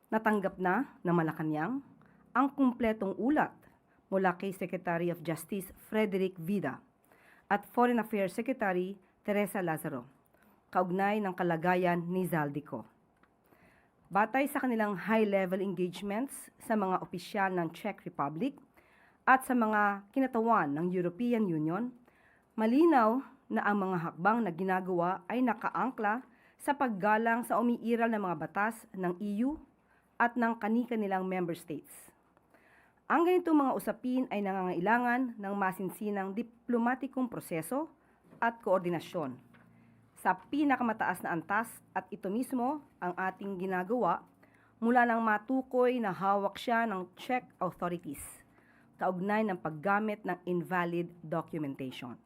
Natanggap na ng Malacanang ang kumpletong ulat mula kay Secretary of Justice Frederick Vida at Foreign Affairs Secretary Teresa Lazaro, kaugnay ng kalagayan ni Zaldico. Batay sa kanilang high-level engagements sa mga opisyal ng Czech Republic at sa mga kinatawan ng European Union, malinaw na ang mga hakbang na ginagawa ay nakaangkla sa paggalang sa umiiral na mga batas ng EU at ng kani-kanilang member states. Ang ganitong mga usapin ay nangangailangan ng masinsinang diplomatikong proseso at koordinasyon sa pinakamataas na antas, at ito mismo ang ating ginagawa mula nang matukoy na hawak siya ng Czech authorities kaugnay ng paggamit ng invalid documentation.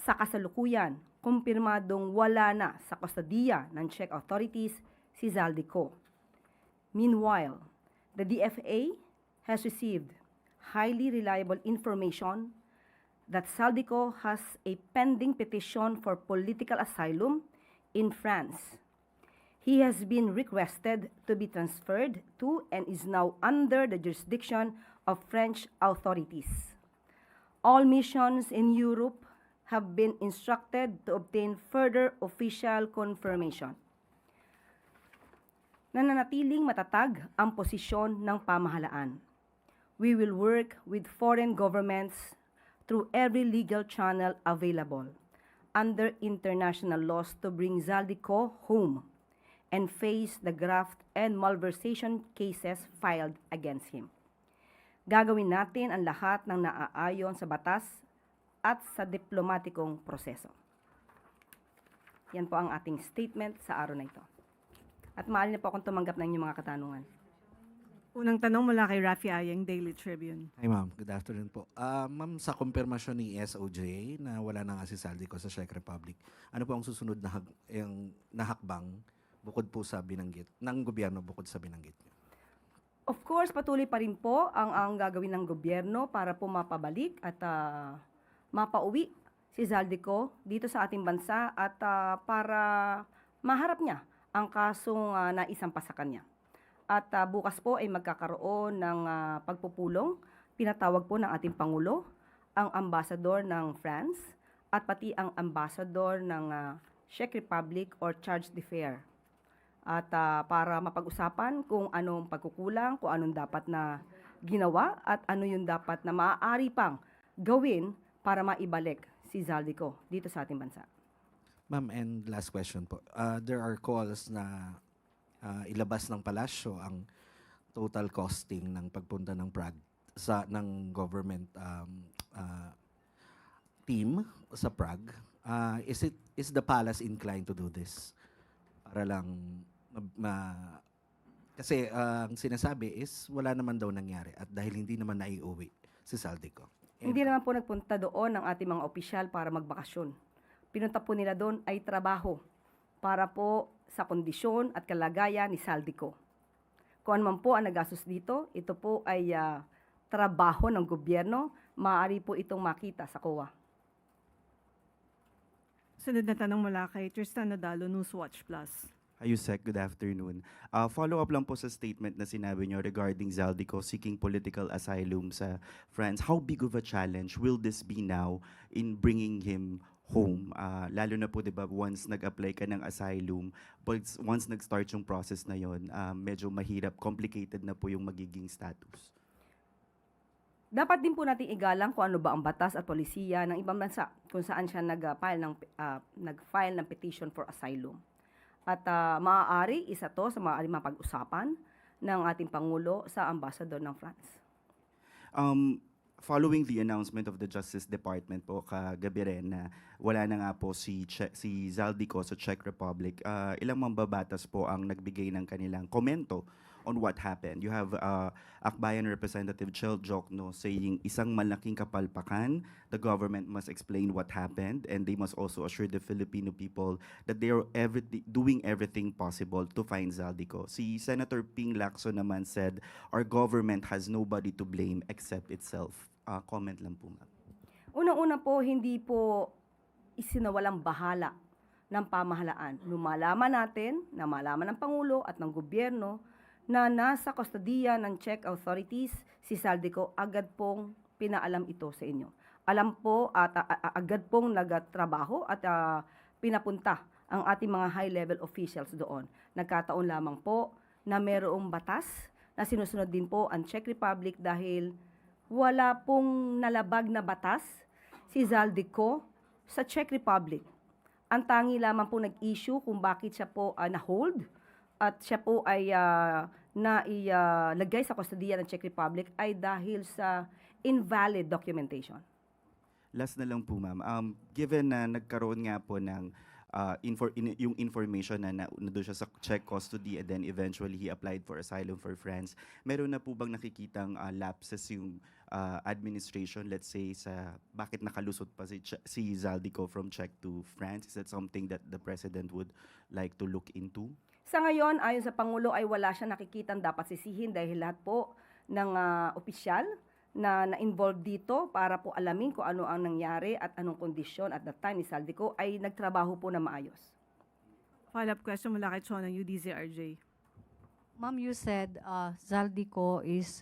Sa kasalukuyan, kumpirmadong wala na sa kustodiya ng Czech authorities si Zaldico. Meanwhile, the DFA has received highly reliable information that Zaldico has a pending petition for political asylum in France. He has been requested to be transferred to and is now under the jurisdiction of French authorities. All missions in Europe have been instructed to obtain further official confirmation. Nananatiling matatag ang posisyon ng pamahalaan. We will work with foreign governments through every legal channel available under international laws to bring Zaldico home and face the graft and malversation cases filed against him. Gagawin natin ang lahat ng naaayon sa batas at sa diplomatikong proseso. Yan po ang ating statement sa araw na ito. At maaari na po akong tumanggap ng inyong mga katanungan. Unang tanong mula kay Rafi Ayeng, Daily Tribune. Hi ma'am, good afternoon po. Ma'am, sa kumpirmasyon ni SOJ na wala na nga si Zaldico sa Czech Republic, ano po ang susunod na, hakbang bukod po sa binanggit, ng gobyerno bukod sa binanggit niyo? Of course, patuloy pa rin po ang gagawin ng gobyerno para po mapabalik at mapauwi si Zaldico dito sa ating bansa at para maharap niya ang kasong naisampa sa kanya. At bukas po ay magkakaroon ng pagpupulong. Pinatawag po ng ating Pangulo ang ambassador ng France at pati ang ambassador ng Czech Republic or charge d'affaires. At para mapag-usapan kung anong pagkukulang, kung anong dapat na ginawa at ano yung dapat na maaari pang gawin para maibalik si Zaldico dito sa ating bansa. Ma'am, and last question po. There are calls na ilabas ng palasyo ang total costing ng pagpunta ng Prague ng government team sa Prague. Is the palace inclined to do this? Para lang kasi ang sinasabi is wala naman daw nangyari at dahil hindi naman naiuwi si Zaldico. Hindi naman po nagpunta doon ang ating mga opisyal para magbakasyon. Pinunta po nila doon ay trabaho para po sa kondisyon at kalagayan ni Zaldico. Kung ano man po ang nagastos dito, ito po ay trabaho ng gobyerno, maaari po itong makita sa COA. Sunod na tanong mula kay Tristan Nadalo, Newswatch Plus. Ayusek, good afternoon. Follow-up lang po sa statement na sinabi nyo regarding Zaldico seeking political asylum sa France. How big of a challenge will this be now in bringing him home? Lalo na po, di ba, once nag-apply ka ng asylum, but once nag-start yung process na yon, medyo mahirap, complicated na po yung magiging status. Dapat din po natin igalang kung ano ba ang batas at polisiya ng ibang bansa kung saan siya nag-file ng petition for asylum. At maaari, isa to sa maaari mapag-usapan ng ating Pangulo sa ambassador ng France. Following the announcement of the Justice Department po kagabi rin na wala na nga po si Zaldico sa Czech Republic, ilang mambabatas po ang nagbigay ng kanilang komento on what happened. You have Akbayan Representative Chel Jokno saying isang malaking kapalpakan, the government must explain what happened and they must also assure the Filipino people that they are doing everything possible to find Zaldico. Si Senator Ping Lacson naman said, our government has nobody to blame except itself. Comment lang po, ma'am. Unang-una po, hindi po isinawalang bahala ng pamahalaan. Lumalaman natin, na malaman ng Pangulo at ng gobyerno na nasa kustodiya ng Czech authorities, si Zaldico, agad pong pinaalam ito sa inyo. Alam po at agad pong nagtrabaho at pinapunta ang ating mga high-level officials doon. Nagkataon lamang po na mayroong batas na sinusunod din po ang Czech Republic dahil wala pong nalabag na batas si Zaldico sa Czech Republic. Ang tangi lamang po nag-issue kung bakit siya po na-hold at siya po ay nailagay sa kustodiya ng Czech Republic ay dahil sa invalid documentation. Last na lang po, ma'am. Given na nagkaroon nga po ng yung information na nandun siya sa Czech custody and then eventually he applied for asylum for France, meron na po bang nakikitang lapses yung administration, let's say, sa bakit nakalusot pa si Zaldico from Czech to France? Is that something that the President would like to look into? Sa ngayon, ayon sa Pangulo ay wala siya nakikitang dapat sisihin dahil lahat po ng opisyal na na-involved dito para po alamin kung ano ang nangyari at anong kondisyon at that time ni Zaldico ay nagtrabaho po na maayos. Follow-up question mula kay Chona, UDZRJ. Ma'am, you said Zaldico is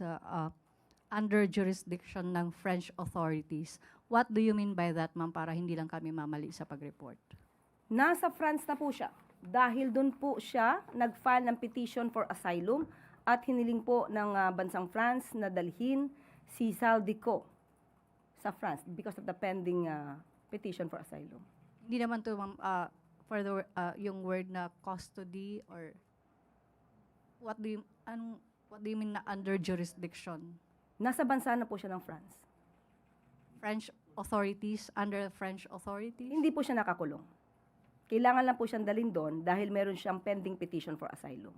under jurisdiction ng French authorities. What do you mean by that, ma'am, para hindi lang kami mamali sa pag-report? Nasa France na po siya dahil doon po siya nag-file ng petition for asylum at hiniling po ng bansang France na dalhin si Zaldico sa France because of the pending petition for asylum. Hindi naman to, ma'am, for the, yung word na custody or what do you mean na under jurisdiction? Nasa bansa na po siya ng France. French authorities, under French authorities? Hindi po siya nakakulong. Kailangan lang po siyang dalhin doon dahil meron siyang pending petition for asylum.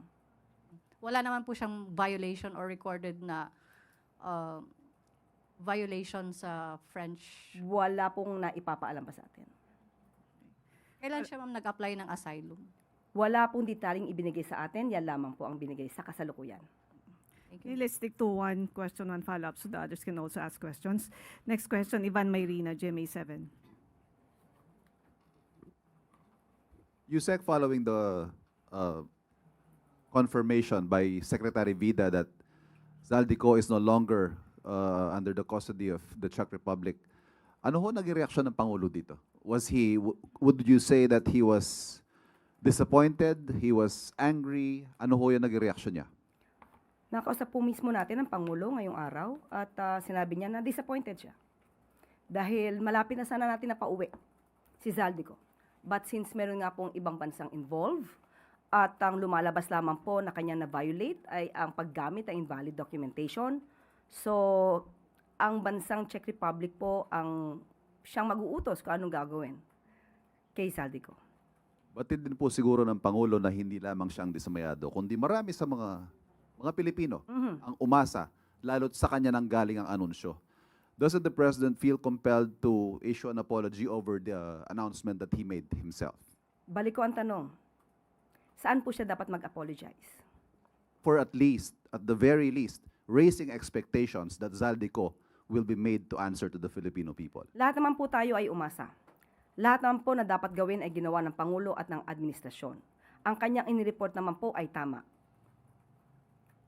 Wala naman po siyang violation or recorded na violation sa French. Wala pong naipapaalam pa sa atin. Kailan siya, ma'am, nag-apply ng asylum? Wala pong detaling ibinigay sa atin, yan lamang po ang binigay sa kasalukuyan. Thank Okay, you. let's stick to one question, one follow-up, so the others can also ask questions. Next question, Ivan Mayrina, GMA7. Yusek, following the confirmation by Secretary Vida that Zaldico is no longer under the custody of the Czech Republic, ano ho naging reaksyon ng Pangulo dito? Would you say that he was disappointed, he was angry? Ano ho yung naging reaksyon niya? Nakausap po mismo natin ang Pangulo ngayong araw at sinabi niya na disappointed siya. Dahil malapit na sana natin na pauwi si Zaldico. But since meron nga pong ibang bansang involved at ang lumalabas lamang po na kanya na-violate ay ang paggamit ng invalid documentation. So, ang bansang Czech Republic po ang siyang mag-uutos kung anong gagawin kay Zaldico. Batid din po siguro ng Pangulo na hindi lamang siyang dismayado, kundi marami sa mga Pilipino ang umasa, lalo't sa kanya nang galing ang anunsyo. Doesn't the President feel compelled to issue an apology over the announcement that he made himself? Balik ko ang tanong, saan po siya dapat mag-apologize? For at the very least, raising expectations that Zaldico will be made to answer to the Filipino people. Lahat naman po tayo ay umasa. Lahat naman po na dapat gawin ay ginawa ng Pangulo at ng administrasyon. Ang kanyang inireport naman po ay tama.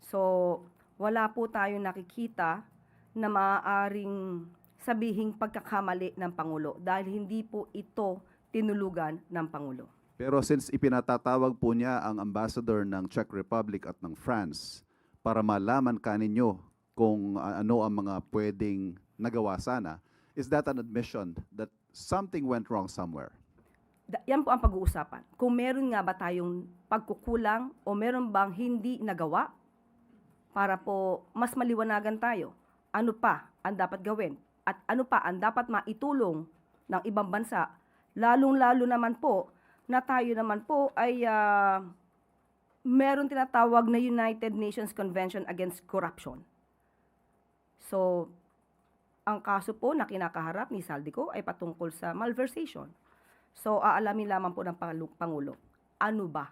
So, wala po tayong nakikita na maaaring sabihing pagkakamali ng Pangulo dahil hindi po ito tinulugan ng Pangulo. Pero since ipinatatawag po niya ang ambassador ng Czech Republic at ng France para malaman kaninyo kung ano ang mga pwedeng nagawa sana, is that an admission that something went wrong somewhere? Yan po ang pag-uusapan. Kung meron nga ba tayong pagkukulang o meron bang hindi nagawa para po mas maliwanagan tayo, ano pa ang dapat gawin at ano pa ang dapat maitulong ng ibang bansa, lalong-lalo naman po na tayo naman po ay meron tinatawag na United Nations Convention Against Corruption. So, ang kaso po na kinakaharap ni Zaldico ay patungkol sa malversation. So, aalamin lamang po ng Pangulo, ano ba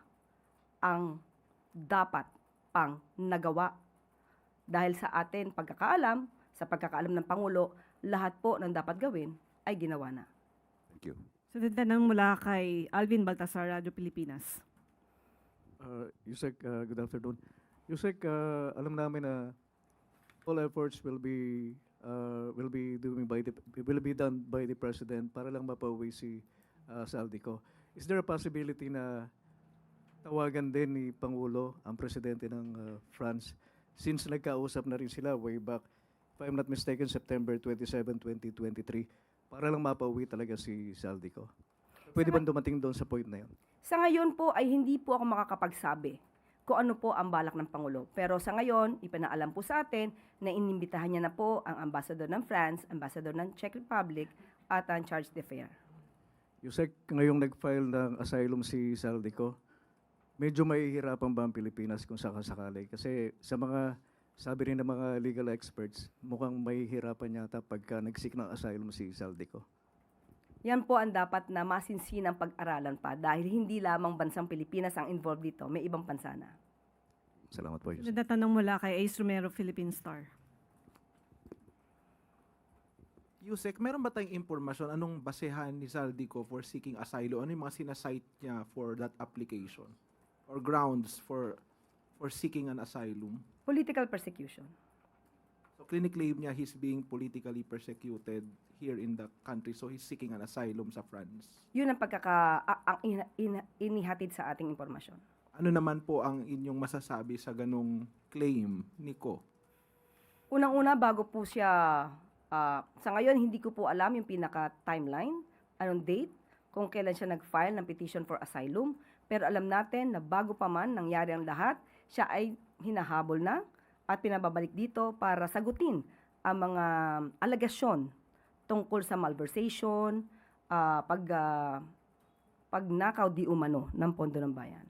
ang dapat pang nagawa? Dahil sa atin pagkakaalam, sa pagkakaalam ng Pangulo, lahat po ng dapat gawin ay ginawa na. Thank you. So, tanong mula kay Alvin Baltasar, Radyo Pilipinas. Yusek, good afternoon. Yusek, alam namin na all efforts will be done by the president para lang mapauwi si Saldico. Is there a possibility na tawagan din ni Pangulo ang presidente ng France since nagkausap na rin sila way back, if I'm not mistaken, September 27, 2023, para lang mapauwi talaga si Saldico? Pwede ba dumating doon sa point na yun? Sa ngayon po ay hindi po ako makakapagsabi kung ano po ang balak ng Pangulo. Pero sa ngayon, ipinaalam po sa atin na inimbitahan niya na po ang ambassador ng France, ambassador ng Czech Republic, at ang charge d'affaires. Yusek, ngayong nag-file ng asylum si Saldico, medyo mahihirapan ba ang Pilipinas kung sakasakali? Kasi sa mga, sabi rin ng mga legal experts, mukhang mahihirapan yata pagka nag-seek ng asylum si Saldico. Yan po ang dapat na masinsinang pag-aralan pa dahil hindi lamang bansang Pilipinas ang involved dito, may ibang bansa na. Salamat po, Yusek. Sunod na tanong mula kay Ace Romero, Philippine Star. Yusek, meron ba tayong impormasyon anong basehan ni Zaldico for seeking asylum? Ano yung mga sinasite niya for that application? Or grounds for seeking an asylum? Political persecution. So clinically niya he's being politically persecuted here in the country, so he's seeking an asylum sa France. Yun ang inihatid sa ating impormasyon. Ano naman po ang inyong masasabi sa ganong claim, Nico? Unang-una, bago po siya, sa ngayon, hindi ko po alam yung pinaka-timeline, anong date, kung kailan siya nag-file ng petition for asylum. Pero alam natin na bago pa man nangyari ang lahat, siya ay hinahabol na at pinababalik dito para sagutin ang mga alegasyon tungkol sa malversation, pagnakaw di umano ng pondo ng bayan.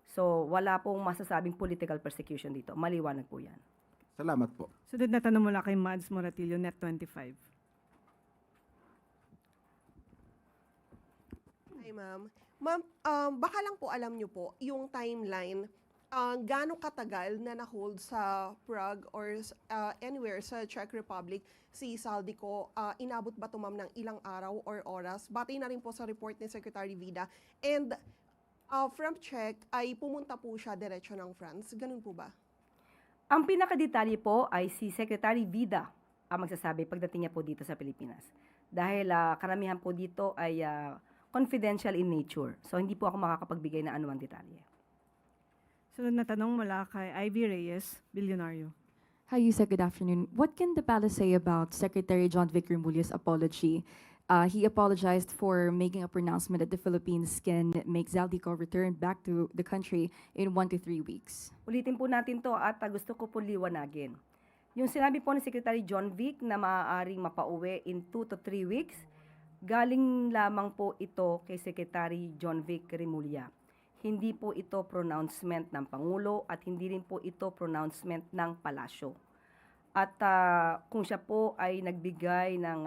So, wala pong masasabing political persecution dito. Maliwanag po yan. Salamat po. Sunod na tanong mula kay Mads Moratillo, Net 25. Hi, ma'am. Ma'am, baka lang po alam niyo po yung timeline, gaano katagal na na-hold sa Prague or anywhere sa Czech Republic si Saldico? Inabot ba ito, ma'am, ng ilang araw or oras? Batay na rin po sa report ni Secretary Vida. And from Czech ay pumunta po siya diretso ng France. Ganun po ba? Ang pinakadetalye po ay si Secretary Vida ang magsasabi pagdating niya po dito sa Pilipinas. Dahil karamihan po dito ay confidential in nature. So, hindi po ako makakapagbigay na anumang detalye. Sunod na tanong mula kay Ivy Reyes, Bilyonaryo. Hi, Yusek. Good afternoon. What can the palace say about Secretary John Vic Remulla's apology? He apologized for making a pronouncement that the Philippines can make Zaldico return back to the country in 1 to 3 weeks. Ulitin po natin to at gusto ko po liwanagin. Yung sinabi po ni Secretary John Vic na maaaring mapauwi in 2 to 3 weeks, galing lamang po ito kay Secretary John Vic Remulla. Hindi po ito pronouncement ng Pangulo at hindi rin po ito pronouncement ng Palasyo. At kung siya po ay nagbigay ng,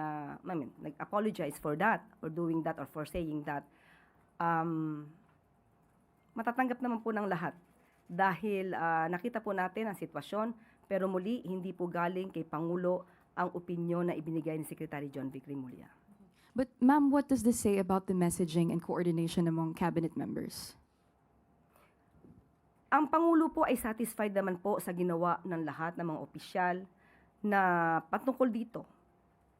nag-apologize for that, or doing that, or for saying that, matatanggap naman po ng lahat. Dahil nakita po natin ang sitwasyon, pero muli, hindi po galing kay Pangulo ang opinyon na ibinigay ni Secretary John Vic Remulla. But ma'am, what does this say about the messaging and coordination among cabinet members? Ang Pangulo po ay satisfied naman po sa ginawa ng lahat ng mga opisyal na patungkol dito,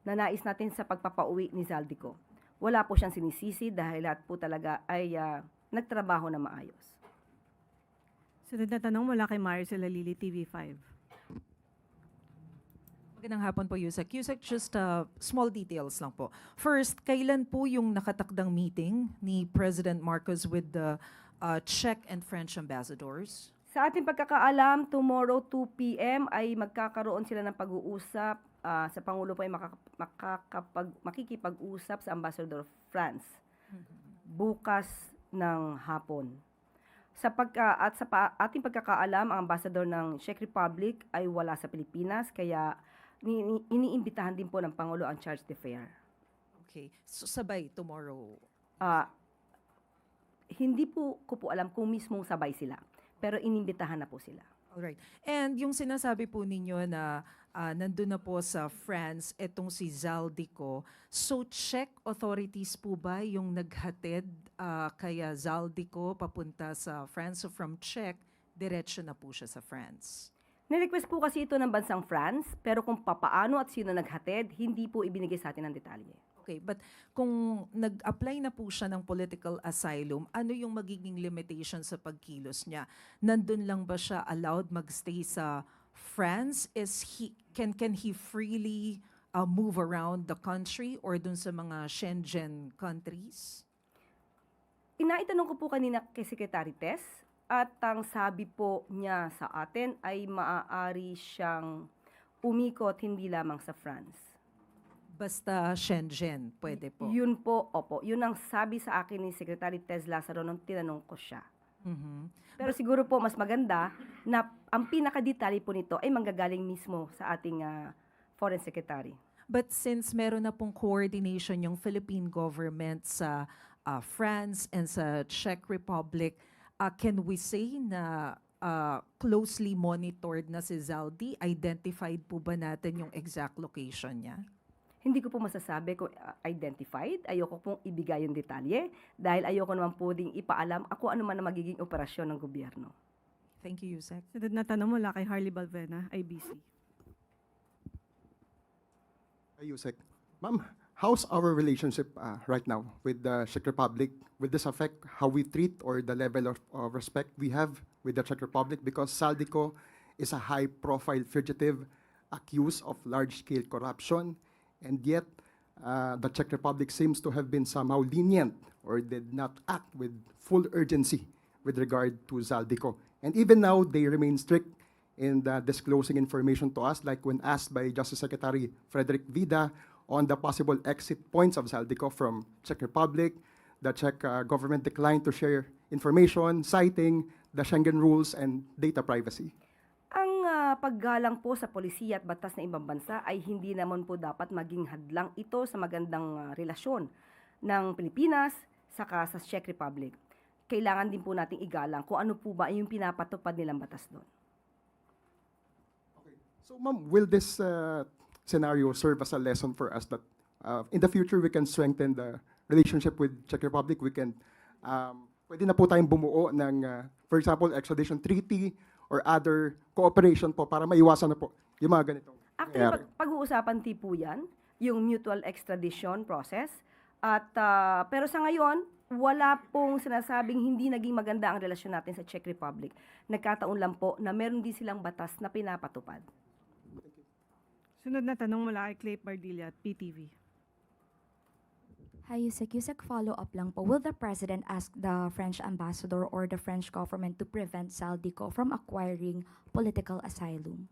na nais natin sa pagpapauwi ni Zaldico. Wala po siyang sinisisi dahil lahat po talaga ay nagtrabaho na maayos. Sunod na tanong mula kay Maricel Alili, TV5. Magandang hapon po, Yusek. Yusek, just small details lang po. First, kailan po yung nakatakdang meeting ni President Marcos with the Czech and French ambassadors? Sa ating pagkakaalam, tomorrow 2 p.m. ay magkakaroon sila ng pag-uusap. Sa Pangulo po ay makikipag-usap sa Ambassador of France bukas ng hapon. Sa ating pagkakaalam, ang Ambassador ng Czech Republic ay wala sa Pilipinas, kaya iniimbitahan din po ng Pangulo ang charge d'affaires. Okay. So sabay tomorrow. Hindi po ko po alam kung mismong sabay sila, pero inimbitahan na po sila. Alright. And yung sinasabi po ninyo na nandun na po sa France etong si Zaldico, so Czech authorities po ba yung naghatid kaya Zaldico papunta sa France? So from Czech, diretso na po siya sa France? Nirequest po kasi ito ng bansang France, pero kung papaano at sino naghatid, hindi po ibinigay sa atin ng detalye. Okay, but kung nag-apply na po siya ng political asylum, ano yung magiging limitation sa pagkilos niya? Nandun lang ba siya allowed magstay sa France? Can he freely move around the country or dun sa mga Schengen countries? Inaitanong ko po kanina kay Secretary Tess at ang sabi po niya sa atin ay maaari siyang umikot hindi lamang sa France. Basta Schengen, pwede po. Yun po, opo. Yun ang sabi sa akin ni Secretary Tess Lazaro nung tinanong ko siya. Mhm. Pero siguro po mas maganda na ang pinakadetalye po nito ay manggagaling mismo sa ating Foreign Secretary. But since meron na pong coordination yung Philippine government sa France and sa Czech Republic, can we say na closely monitored na si Zaldi? Identified po ba natin yung exact location niya? Hindi ko po masasabi kung identified. Ayoko pong ibigay yung detalye dahil ayoko naman po ding ipaalam ako ano man ang magiging operasyon ng gobyerno. Thank you, Yusek. Sunod na tanong mula kay Harley Balvena, IBC. Yusek. Ma'am, how's our relationship right now with the Czech Republic? Will this affect how we treat or the level of respect we have with the Czech Republic? Because Saldico is a high-profile fugitive accused of large-scale corruption, and yet the Czech Republic seems to have been somehow lenient or did not act with full urgency with regard to Zaldico. And even now, they remain strict in disclosing information to us, like when asked by Justice Secretary Frederick Vida on the possible exit points of Zaldico from Czech Republic. The Czech government declined to share information, citing the Schengen rules and data privacy. Ang paggalang po sa polisiya at batas ng ibang bansa ay hindi naman po dapat maging hadlang ito sa magandang relasyon ng Pilipinas saka sa Czech Republic. Kailangan din po nating igalang kung ano po ba yung pinapatupad nilang batas doon. So, ma'am, will this scenario serve as a lesson for us that in the future we can strengthen the relationship with Czech Republic? We can, pwede na po tayong bumuo ng, for example, extradition treaty or other cooperation po para maiwasan na po yung mga ganitong Actually, nangyayari. pag-uusapan po yan, yung mutual extradition process. At, pero sa ngayon, wala pong sinasabing hindi naging maganda ang relasyon natin sa Czech Republic. Nagkataon lang po na meron din silang batas na pinapatupad. Sunod na tanong mula kay Clay Pardilla at PTV. Hi, Yusek. Yusek, follow-up lang po. Will the President ask the French ambassador or the French government to prevent Saldico from acquiring political asylum?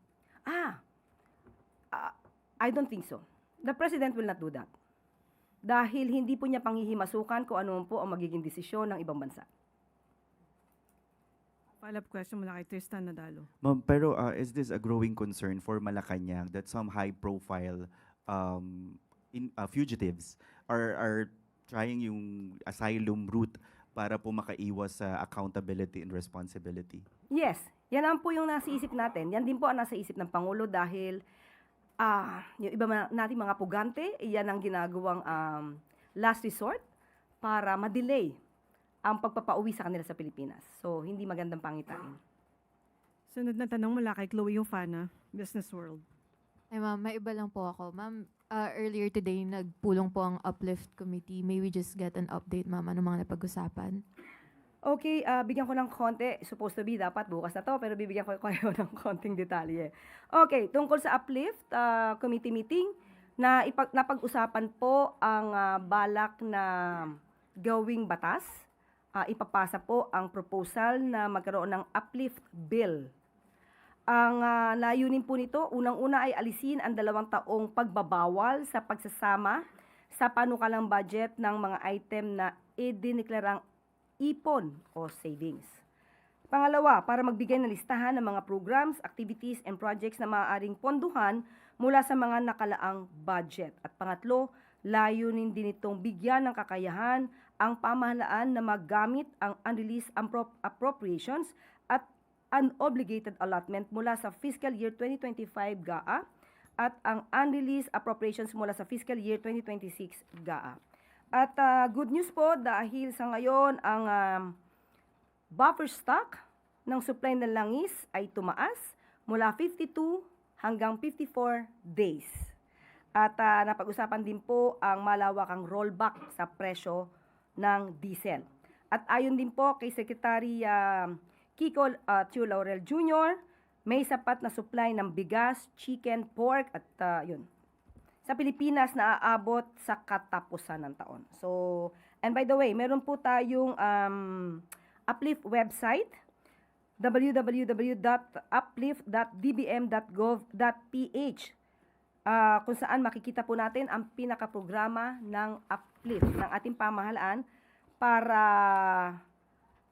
I don't think so. The President will not do that. Dahil hindi po niya panghihimasukan kung ano po ang magiging desisyon ng ibang bansa. Follow-up question mula kay Tristan Nadalo. Ma'am, pero is this a growing concern for Malacanang that some high-profile fugitives are trying yung asylum route para po makaiwas sa accountability and responsibility? Yes, yan ang po yung nasa isip natin. Yan din po ang nasa isip ng Pangulo dahil yung iba nating mga pugante, yan ang ginagawang last resort para ma-delay ang pagpapauwi sa kanila sa Pilipinas. So, hindi magandang pangitain. Sunod na tanong mula kay Chloe Ufana, Business World. Ay ma'am, may iba lang po ako. Ma'am, earlier today, nagpulong po ang Uplift Committee. May we just get an update, ma'am? Ano mga napag-usapan? Okay, bigyan ko ng konti. Supposed to be dapat bukas na to, pero bibigyan ko kayo ng konting detalye. Okay, tungkol sa Uplift Committee meeting, napag-usapan po ang balak na gawing batas. Ipapasa po ang proposal na magkaroon ng Uplift Bill. Ang layunin po nito, unang-una ay alisin ang 2 taong pagbabawal sa pagsasama sa panukalang budget ng mga item na idineklarang ipon o savings. Pangalawa, para magbigay ng listahan ng mga programs, activities, and projects na maaaring ponduhan mula sa mga nakalaang budget. At pangatlo, layunin din itong bigyan ng kakayahan ang pamahalaan na magamit ang unreleased appropriations at unobligated allotment mula sa fiscal year 2025 GAA at ang unreleased appropriations mula sa fiscal year 2026 GAA. At good news po dahil sa ngayon ang buffer stock ng supply ng langis ay tumaas mula 52 hanggang 54 days. At napag-usapan din po ang malawakang rollback sa presyo ng diesel. At ayon din po kay Secretary Kiko Tiu Laurel Jr., may sapat na supply ng bigas, chicken, pork at yun. Sa Pilipinas na aabot sa katapusan ng taon. So, and by the way, meron po tayong Uplift website, www.uplift.dbm.gov.ph, kung saan makikita po natin ang pinakaprograma ng Uplift ng ating pamahalaan para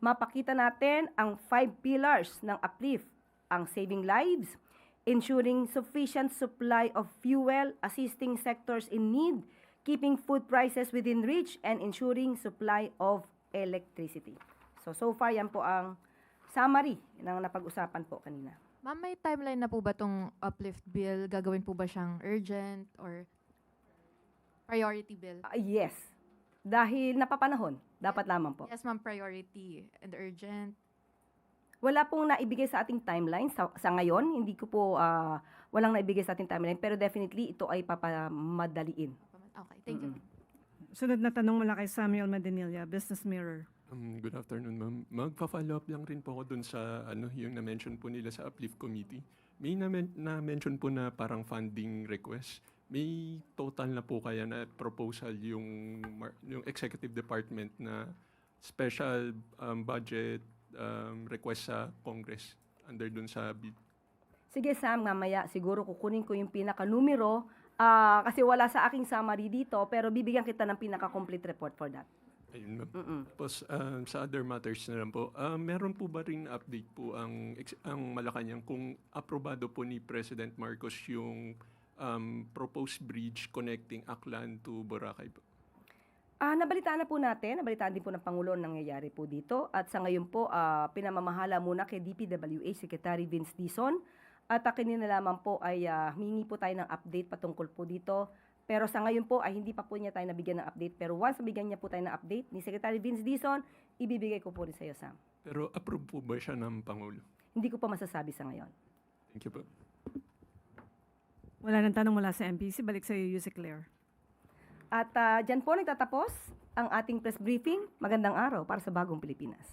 mapakita natin ang 5 pillars ng Uplift, ang saving lives, ensuring sufficient supply of fuel, assisting sectors in need, keeping food prices within reach, and ensuring supply of electricity. So far yan po ang summary ng napag-usapan po kanina. Ma'am, may timeline na po ba tong uplift bill? Gagawin po ba siyang urgent or priority bill? Yes. Dahil napapanahon, dapat lamang po. Yes, ma'am, priority and urgent. Wala pong naibigay sa ating timeline sa ngayon. Hindi ko po, walang naibigay sa ating timeline. Pero definitely, ito ay papamadaliin. Okay, thank you. Sunod na tanong mula kay Samuel Madinilla, Business Mirror. Good afternoon, ma'am. Magpa-follow up lang rin po ako dun sa yung na-mention po nila sa Uplift Committee. May na-mention po na parang funding request. May total na po kaya na proposal yung Executive Department na special budget request sa Congress under dun sa bid. Sige Sam, mamaya siguro kukunin ko yung pinaka-numero kasi wala sa aking summary dito pero bibigyan kita ng pinaka-complete report for that. Ayun, ma'am. Tapos sa other matters na lang po, meron po ba rin update po ang Malacanang kung aprobado po ni President Marcos yung proposed bridge connecting Aklan to Boracay po? Nabalitaan na po natin, nabalitaan din po ng Pangulo ang nangyayari po dito. At sa ngayon po, pinamamahala muna kay DPWH Secretary Vince Dizon. At kanina lamang po ay humingi po tayo ng update patungkol po dito. Pero sa ngayon po ay hindi pa po niya tayo nabigyan ng update. Pero once nabigyan niya po tayo ng update ni Secretary Vince Dizon, ibibigay ko po rin sa iyo, Sam. Pero approve po ba siya ng Pangulo? Hindi ko pa masasabi sa ngayon. Thank you po. Wala nang tanong mula sa MPC. Balik sa iyo, Yusek Claire. At dyan po nagtatapos ang ating press briefing. Magandang araw para sa Bagong Pilipinas.